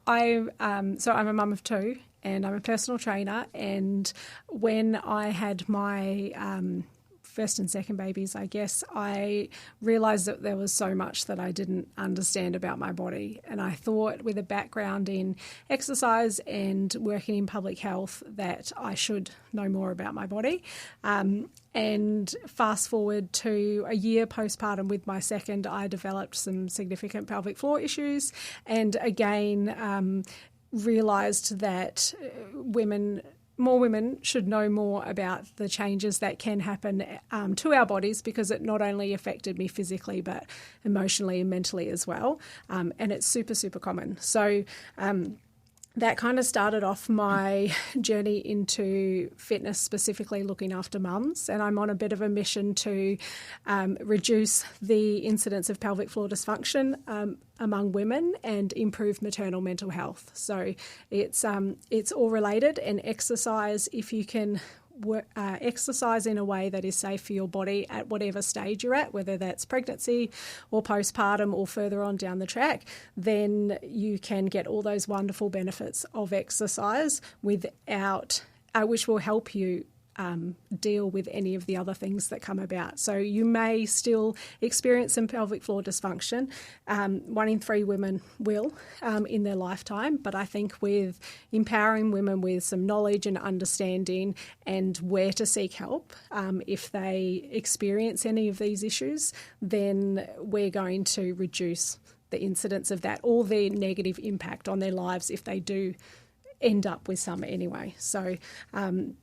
I'm a mum of two, and I'm a personal trainer. And when I had my first and second babies, I guess, I realised that there was so much that I didn't understand about my body. And I thought, with a background in exercise and working in public health, that I should know more about my body. And fast forward to a year postpartum with my second, I developed some significant pelvic floor issues, and again realised that more women should know more about the changes that can happen to our bodies, because it not only affected me physically but emotionally and mentally as well, and it's super, super common. So that kind of started off my journey into fitness, specifically looking after mums, and I'm on a bit of a mission to reduce the incidence of pelvic floor dysfunction among women and improve maternal mental health. So it's all related, and exercise, if you can exercise in a way that is safe for your body at whatever stage you're at, whether that's pregnancy or postpartum or further on down the track, then you can get all those wonderful benefits of exercise without, which will help you deal with any of the other things that come about. So you may still experience some pelvic floor dysfunction. 1 in 3 women will in their lifetime, but I think with empowering women with some knowledge and understanding and where to seek help if they experience any of these issues, then we're going to reduce the incidence of that, or the negative impact on their lives if they do end up with some anyway. So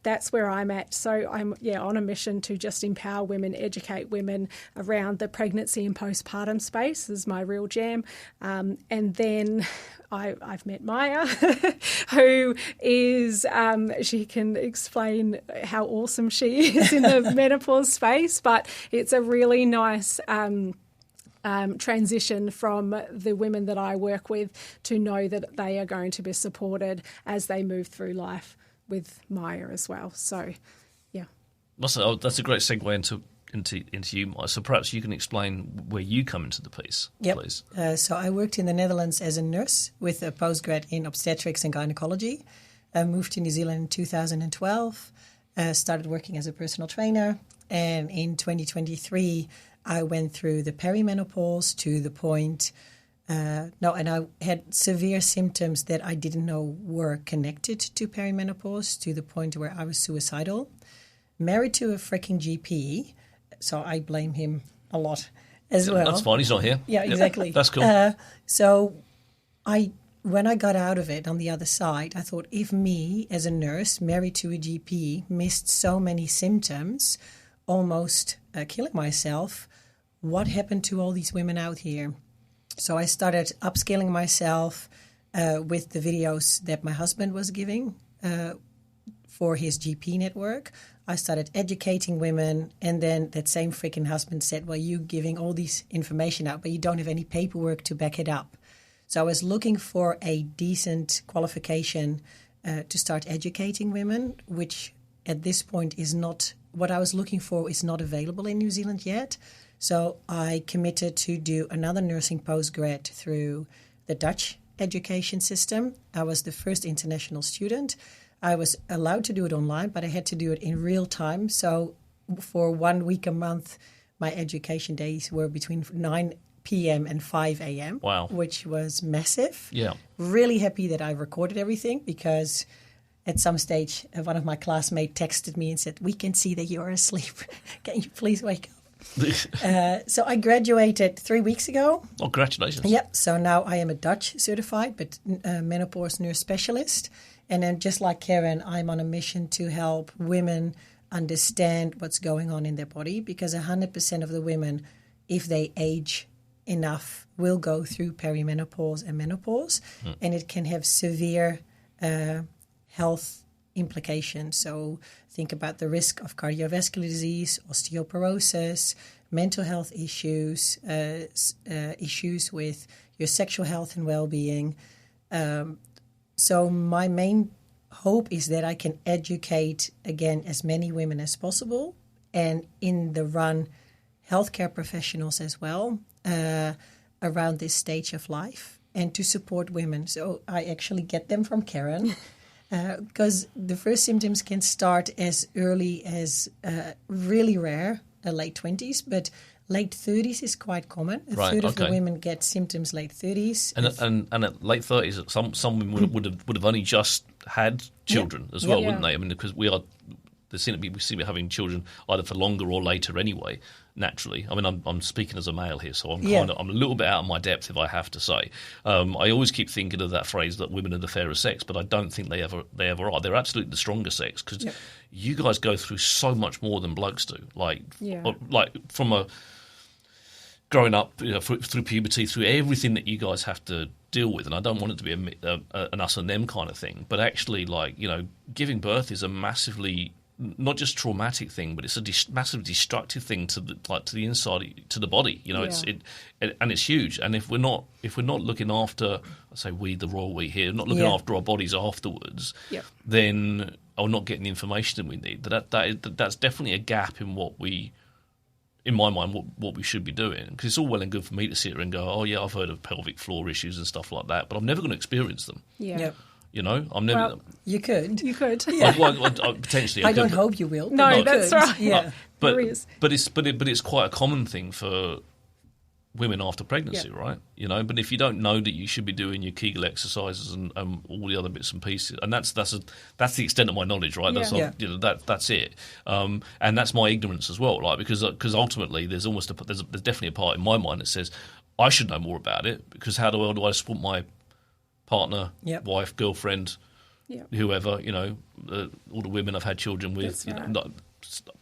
that's where I'm at. So I'm on a mission to just empower women, educate women around the pregnancy and postpartum space is my real jam. And then I've met Maya, who is, she can explain how awesome she is in the menopause space, but it's a really nice transition from the women that I work with to know that they are going to be supported as they move through life with Maya as well. So, yeah. That's a great segue into you, Maya. So perhaps you can explain where you come into the piece, please. So I worked in the Netherlands as a nurse with a postgrad in obstetrics and gynecology. I moved to New Zealand in 2012, started working as a personal trainer, and in 2023 I went through the perimenopause to the point, and I had severe symptoms that I didn't know were connected to perimenopause to the point where I was suicidal. Married to a freaking GP, so I blame him a lot as well. That's fine, he's not here. Yeah, exactly. That's cool. So when I got out of it on the other side, I thought if me as a nurse married to a GP missed so many symptoms, almost killing myself, what happened to all these women out here? So I started upskilling myself with the videos that my husband was giving for his GP network. I started educating women, and then that same freaking husband said, well, you giving all this information out, but you don't have any paperwork to back it up. So I was looking for a decent qualification to start educating women, which at this point is not, what I was looking for is not available in New Zealand yet. So I committed to do another nursing postgrad through the Dutch education system. I was the first international student. I was allowed to do it online, but I had to do it in real time. So for 1 week a month, my education days were between 9 p.m. and 5 a.m., wow, which was massive. Yeah. Really happy that I recorded everything, because at some stage, one of my classmates texted me and said, we can see that you're asleep. Can you please wake up? So I graduated 3 weeks ago. Oh, congratulations. Yep. So now I am a Dutch certified, but menopause nurse specialist. And then just like Caren, I'm on a mission to help women understand what's going on in their body, because 100% of the women, if they age enough, will go through perimenopause and menopause, and it can have severe health implications. So think about the risk of cardiovascular disease, osteoporosis, mental health issues, issues with your sexual health and well-being. So my main hope is that I can educate, again, as many women as possible, and in the run, healthcare professionals as well, around this stage of life, and to support women. So I actually get them from Caren, because the first symptoms can start as early as really rare, late 20s, but late 30s is quite common. A third of the women get symptoms late 30s. And at late 30s, some women would have only just had children as well, wouldn't they? I mean, because we seem to be having children either for longer or later anyway, naturally. I mean, I'm speaking as a male here, so I'm a little bit out of my depth, if I have to say. I always keep thinking of that phrase that women are the fairer sex, but I don't think they ever are. They're absolutely the stronger sex, because you guys go through so much more than blokes do. Like from a growing up, through puberty, through everything that you guys have to deal with, and I don't want it to be an us and them kind of thing, but actually, giving birth is a massively, not just traumatic thing, but it's a massive destructive thing to the inside, to the body. It's huge. And if we're not looking after, I say we, the royal we here, not looking after our bodies afterwards, then or not getting the information that we need, that's definitely a gap in what we. In my mind, what we should be doing, because it's all well and good for me to sit here and go, oh yeah, I've heard of pelvic floor issues and stuff like that, but I'm never going to experience them. Yeah. Yep. I'm never. Well, you could. Yeah. Potentially. I don't hope you will. No, that's right. Yeah. But it's quite a common thing for women after pregnancy, right? But if you don't know that you should be doing your Kegel exercises and all the other bits and pieces, and that's the extent of my knowledge, right? That's it, and that's my ignorance as well, like because ultimately there's definitely a part in my mind that says I should know more about it, because how do I support my partner, wife, girlfriend, whoever, all the women I've had children with, That's right. not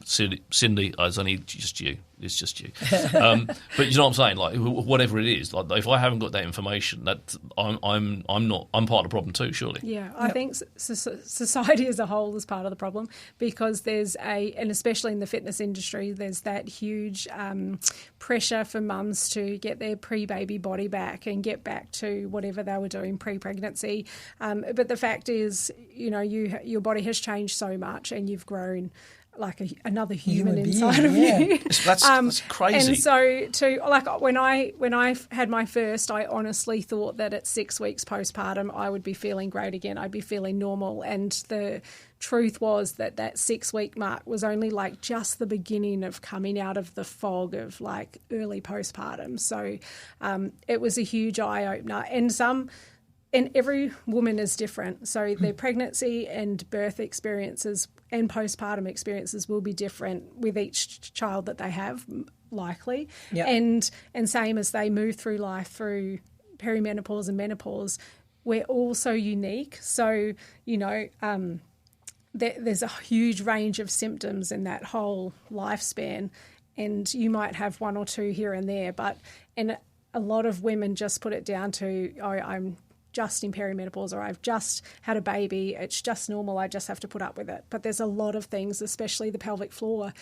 Cindy, it's only just you. It's just you. But you know what I'm saying? Like whatever it is, like if I haven't got that information, that I'm part of the problem too. Surely. Yeah, I think society as a whole is part of the problem, because there's and especially in the fitness industry, there's that huge pressure for mums to get their pre-baby body back and get back to whatever they were doing pre-pregnancy. But the fact is, your body has changed so much, and you've grown like another human inside of you. That's crazy. And so when I had my first, I honestly thought that at 6 weeks postpartum I would be feeling great again. I'd be feeling normal. And the truth was that 6 week mark was only like just the beginning of coming out of the fog of like early postpartum. So it was a huge eye opener. And every woman is different. So their pregnancy and birth experiences and postpartum experiences will be different with each child that they have, likely. Yep. And same as they move through life through perimenopause and menopause, we're all so unique. So, there's a huge range of symptoms in that whole lifespan, and you might have one or two here and there, and a lot of women just put it down to, I'm just in perimenopause, or I've just had a baby, it's just normal, I just have to put up with it. But there's a lot of things, especially the pelvic floor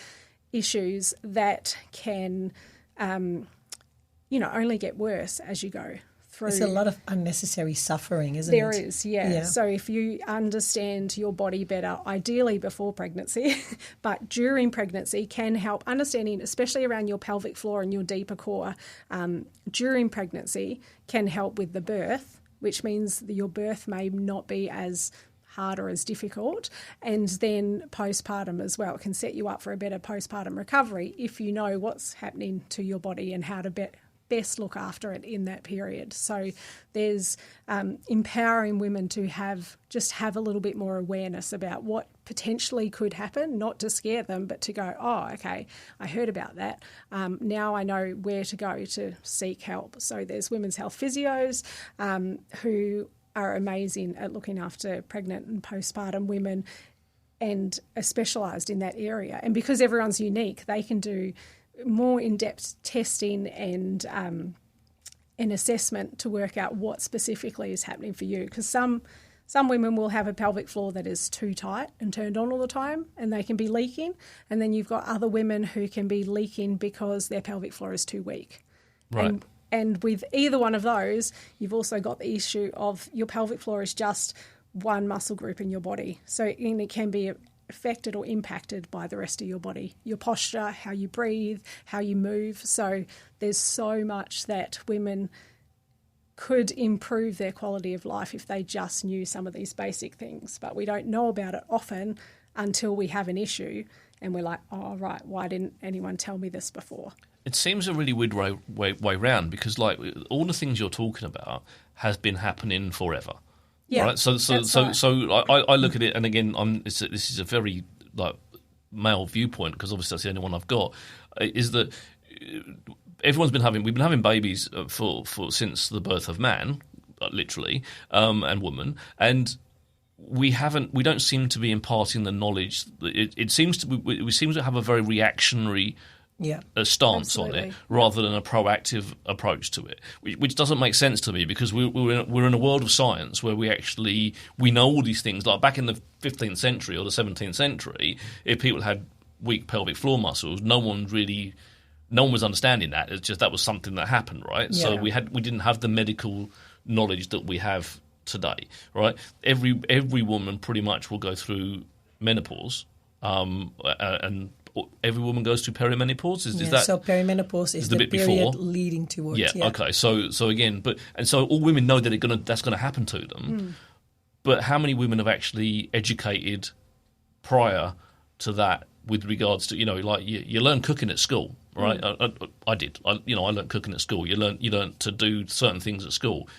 issues, that can, only get worse as you go through. There's a lot of unnecessary suffering, isn't it? There is, yeah. So if you understand your body better, ideally before pregnancy, but during pregnancy can help understanding, especially around your pelvic floor and your deeper core, during pregnancy can help with the birth, which means that your birth may not be as hard or as difficult. And then postpartum as well can set you up for a better postpartum recovery if you know what's happening to your body and how to best look after it in that period. So there's empowering women to have a little bit more awareness about what potentially could happen, not to scare them, but to go, oh, okay, I heard about that. Now I know where to go to seek help. So there's women's health physios who are amazing at looking after pregnant and postpartum women and are specialised in that area. And because everyone's unique, they can do more in-depth testing and an assessment to work out what specifically is happening for you. Because some women will have a pelvic floor that is too tight and turned on all the time, and they can be leaking. And then you've got other women who can be leaking because their pelvic floor is too weak. Right. And with either one of those, you've also got the issue of your pelvic floor is just one muscle group in your body. So it can be affected or impacted by the rest of your body, your posture, how you breathe, how you move. So there's so much that women could improve their quality of life if they just knew some of these basic things. But we don't know about it often until we have an issue and we're like, oh, right, why didn't anyone tell me this before? It seems a really weird way round, because like all the things you're talking about has been happening forever. Yeah, right? So I look at it, and again, this is a very like male viewpoint, because obviously that's the only one I've got. Is that we've been having babies for since the birth of man, literally, and woman, and we don't seem to be imparting the knowledge. We seem to have a very reactionary stance Absolutely. on it rather than a proactive approach to it, which doesn't make sense to me, because we're in a world of science where we know all these things. Like back in the 15th century or the 17th century, if people had weak pelvic floor muscles, no one was understanding that. It's just that was something that happened, right? Yeah. So we didn't have the medical knowledge that we have today, right? Every woman pretty much will go through menopause, and every woman goes through perimenopause. Is that so? Perimenopause is the bit period before leading towards. Yeah. Okay. So again, so all women know that that's going to happen to them. But how many women have actually educated prior to that with regards to like you learn cooking at school, right? I did. I learned cooking at school. You learn to do certain things at school.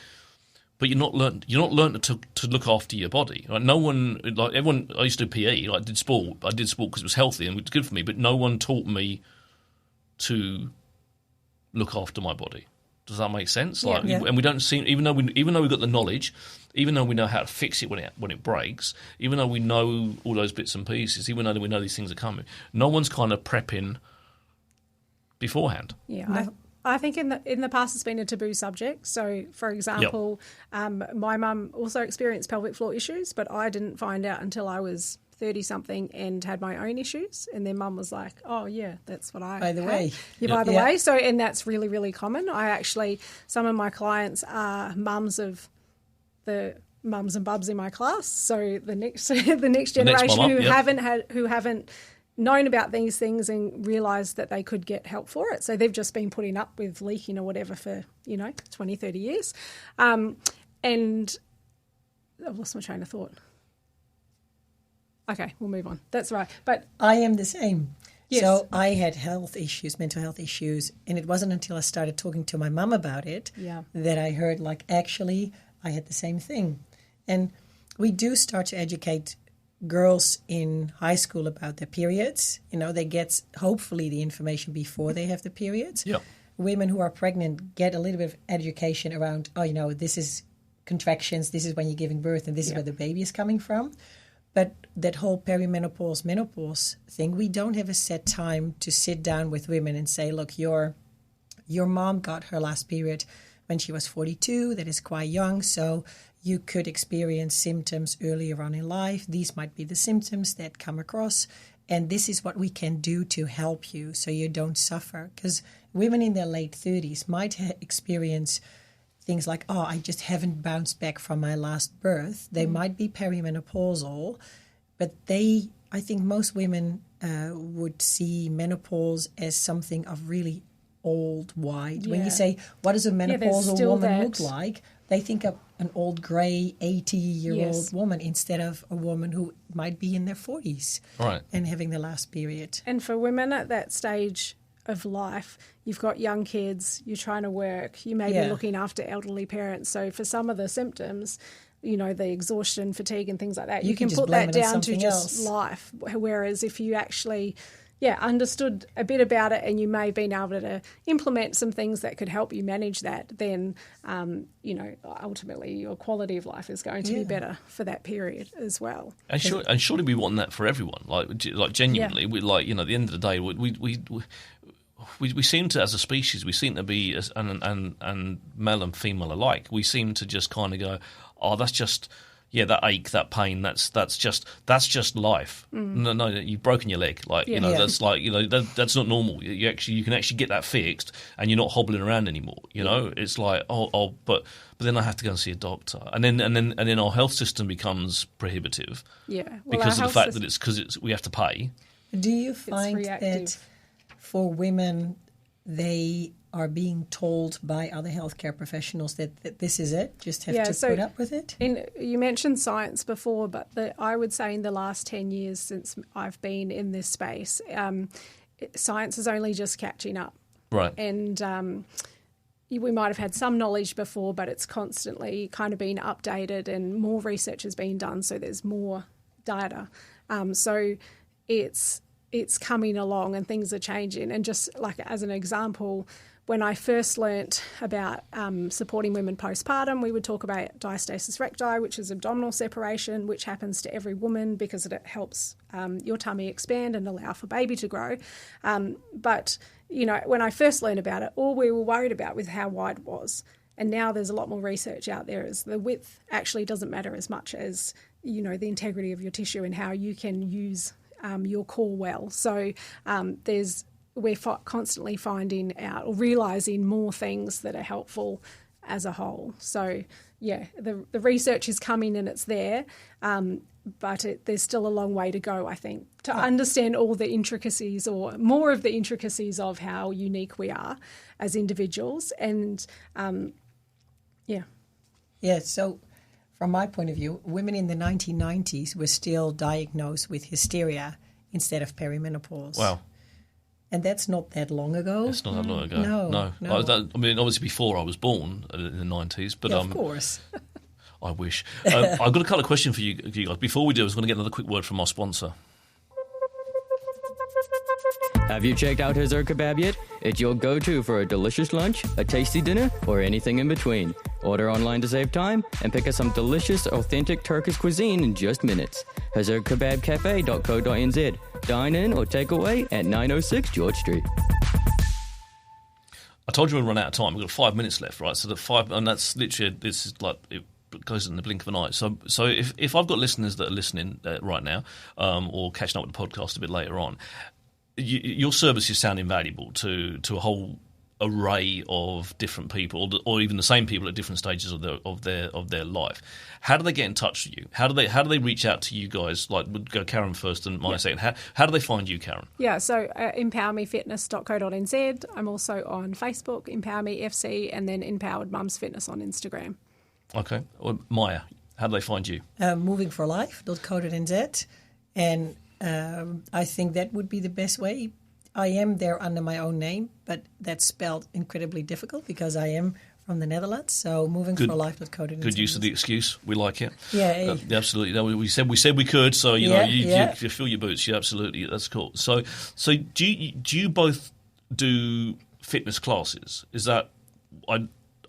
But you're not learned to look after your body. Like no one, like everyone. I used to do PE. Like I did sport because it was healthy and it was good for me. But no one taught me to look after my body. Does that make sense? Yeah. Like, and we don't seem, even though we've got the knowledge, even though we know how to fix it when it breaks, even though we know all those bits and pieces, even though we know these things are coming, no one's kind of prepping beforehand. Yeah, No. I think in the past it's been a taboo subject. So, for example, my mum also experienced pelvic floor issues, but I didn't find out until I was 30-something and had my own issues. And then mum was like, oh, yeah, that's what I By the had. way. Yeah, by the way. So, and that's really, really common. Some of my clients are mums of the mums and bubs in my class. So the next generation who haven't known about these things and realised that they could get help for it. So they've just been putting up with leaking or whatever for, 20, 30 years. And I've lost my train of thought. Okay, we'll move on. That's right. But I am the same. Yes. So I had mental health issues, and it wasn't until I started talking to my mum about it that I heard, actually, I had the same thing. And we do start to educate girls in high school about their periods. They get, hopefully, the information before they have the periods. Yeah. Women who are pregnant get a little bit of education around, this is contractions, this is when you're giving birth, and this is where the baby is coming from. But that whole perimenopause, menopause thing, we don't have a set time to sit down with women and say, look, your mom got her last period when she was 42. That is quite young. So you could experience symptoms earlier on in life. These might be the symptoms that come across. And this is what we can do to help you so you don't suffer. Because women in their late 30s might experience things like, I just haven't bounced back from my last birth. They might be perimenopausal, but I think most women would see menopause as something of really old, white. When you say, what does a menopausal woman look like? They think of an old grey 80-year-old woman instead of a woman who might be in their 40s and having their last period. And for women at that stage of life, you've got young kids, you're trying to work, you may be looking after elderly parents. So for some of the symptoms, the exhaustion, fatigue and things like that, you can put that down to just life. Whereas if you actually understood a bit about it and you may have been able to implement some things that could help you manage that, then, ultimately your quality of life is going to be better for that period as well. And surely we want that for everyone. Like genuinely, we at the end of the day, we seem to, as a species, we seem to be, and male and female alike, we seem to just kind of go, that's just, that ache, that pain, that's just life. No, you've broken your leg. That's that's not normal. You can actually get that fixed, and you're not hobbling around anymore. It's like, but then I have to go and see a doctor, and then our health system becomes prohibitive. Yeah, because of the fact that we have to pay. Do you find that for women, they are being told by other healthcare professionals that this is it, just have to put up with it? You mentioned science before, but I would say in the last 10 years since I've been in this space, science is only just catching up. Right. And we might have had some knowledge before, but it's constantly kind of being updated and more research is being done, so there's more data. So it's coming along and things are changing. And just like as an example, when I first learnt about supporting women postpartum, we would talk about diastasis recti, which is abdominal separation, which happens to every woman because it helps your tummy expand and allow for baby to grow. But, when I first learned about it, all we were worried about was how wide it was. And now there's a lot more research out there as the width actually doesn't matter as much as, the integrity of your tissue and how you can use your core well. So we're constantly finding out or realising more things that are helpful as a whole. So, the research is coming and it's there, but there's still a long way to go, I think, to understand all the intricacies or more of the intricacies of how unique we are as individuals. And, Yeah, so from my point of view, women in the 1990s were still diagnosed with hysteria instead of perimenopause. Wow. And that's not that long ago. It's not that long ago. No. Obviously before I was born in the 90s. But, of course. I wish. I've got a couple of questions for you guys. Before we do, I was going to get another quick word from our sponsor. Have you checked out Hazur Kebab yet? It's your go-to for a delicious lunch, a tasty dinner, or anything in between. Order online to save time and pick up some delicious, authentic Turkish cuisine in just minutes. HazurKebabCafe.co.nz. Dine in or take away at 906 George Street. I told you we'd run out of time. We've got 5 minutes left, right? So and that's literally, this is like, it goes in the blink of an eye. So if I've got listeners that are listening right now, or catching up with the podcast a bit later on, your services sound invaluable to a whole array of different people, or even the same people at different stages of their life. How do they get in touch with you? How do they reach out to you guys? Like, we'll go Caren first and Maya second. How do they find you, Caren? Yeah, so empowermefitness.co.nz. I'm also on Facebook, EmpowerMeFC, and then Empowered Mums Fitness on Instagram. Okay. Well, Maya, how do they find you? Movingforlife.co.nz, and I think that would be the best way. I am there under my own name, but that's spelled incredibly difficult because I am from the Netherlands. So movingforlife.co.nz. Good use of the excuse. We like it. Yeah, absolutely. No, we said we could. So you fill your boots. Yeah, absolutely. That's cool. So do you both do fitness classes? Is that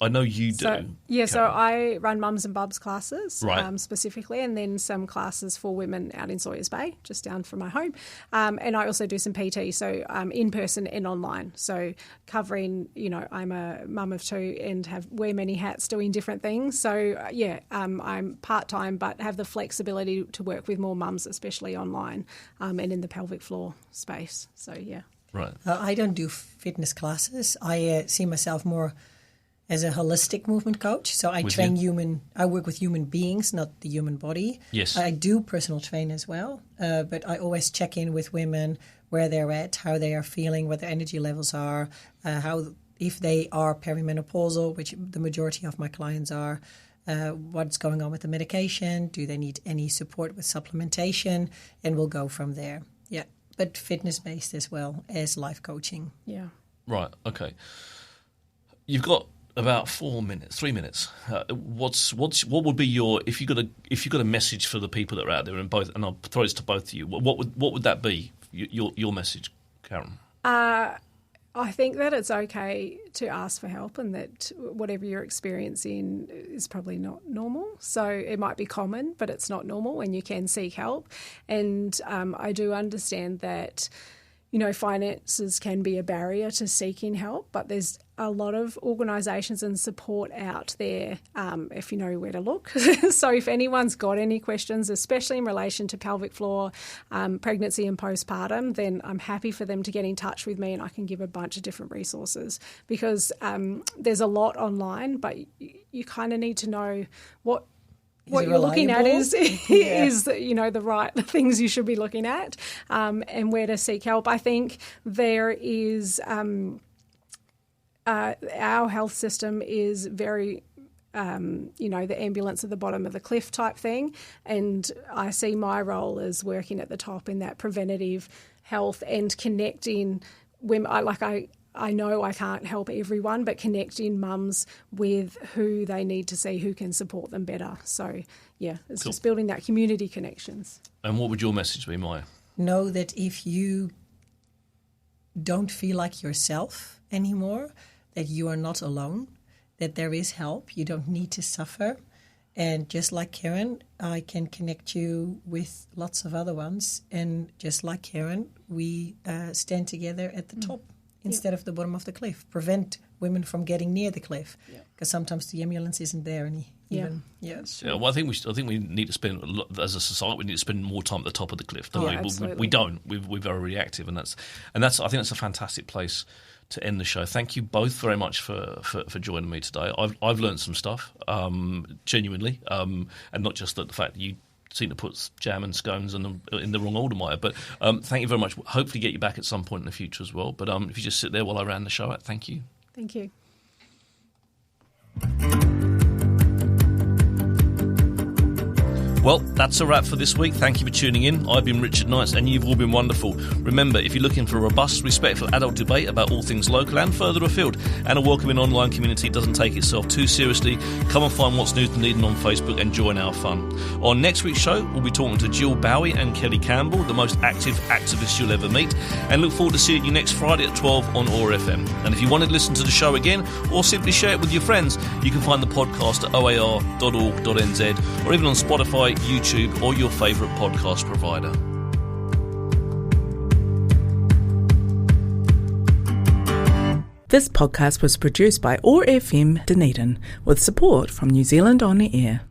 I know you do. So I run Mums and Bubs classes, right. Specifically, and then some classes for women out in Sawyers Bay, just down from my home. And I also do some PT, so in person and online. So covering, I'm a mum of two and wear many hats doing different things. So I'm part-time, but have the flexibility to work with more mums, especially online, and in the pelvic floor space. So, yeah. Right. I don't do fitness classes. I see myself more as a holistic movement coach. So I I work with human beings, not the human body. Yes. I do personal train as well, but I always check in with women, where they're at, how they are feeling, what their energy levels are, if they are perimenopausal, which the majority of my clients are, what's going on with the medication, do they need any support with supplementation, and we'll go from there. Yeah, but fitness-based as well as life coaching. Yeah. Right, okay. You've got about 3 minutes. What would be your, if you got a message for the people that are out there, and I'll throw this to both of you. What would that be? Your message, Caren? I think that it's okay to ask for help, and that whatever you're experiencing is probably not normal. So it might be common, but it's not normal, and you can seek help. And I do understand that, finances can be a barrier to seeking help, but there's a lot of organisations and support out there if you know where to look. So if anyone's got any questions, especially in relation to pelvic floor, pregnancy and postpartum, then I'm happy for them to get in touch with me, and I can give a bunch of different resources, because there's a lot online, but you kind of need to know what you're looking at is the right things you should be looking at, and where to seek help. I think there is our health system is very the ambulance at the bottom of the cliff type thing, and I see my role as working at the top in that preventative health and connecting women. I know I can't help everyone, but connecting mums with who they need to see, who can support them better. So, yeah, it's cool. Just building that community connections. And what would your message be, Maya? Know that if you don't feel like yourself anymore, that you are not alone, that there is help. You don't need to suffer. And just like Caren, I can connect you with lots of other ones. And just like Caren, we stand together at the top instead of the bottom of the cliff. Prevent women from getting near the cliff, because sometimes the ambulance isn't there even. Well, I think we need to spend, as a society, we need to spend more time at the top of the cliff. Don't we? Absolutely. We don't. We're very reactive, and that's. I think that's a fantastic place to end the show. Thank you both very much for joining me today. I've learned some stuff, genuinely, and not just the fact that you seem to put jam and scones in the wrong order, Maya. But thank you very much. Hopefully get you back at some point in the future as well. But if you just sit there while I ran the show out, thank you. Thank you. Well, that's a wrap for this week. Thank you for tuning in. I've been Richard Knights, and you've all been wonderful. Remember, if you're looking for a robust, respectful adult debate about all things local and further afield, and a welcoming online community doesn't take itself too seriously, come and find What's News Dunedin on Facebook and join our fun. On next week's show, we'll be talking to Jill Bowie and Kelly Campbell, the most active activists you'll ever meet, and look forward to seeing you next Friday at 12 on OAR FM. And if you want to listen to the show again, or simply share it with your friends, you can find the podcast at oar.org.nz, or even on Spotify, YouTube, or your favourite podcast provider. This podcast was produced by OAR FM Dunedin with support from New Zealand On the Air.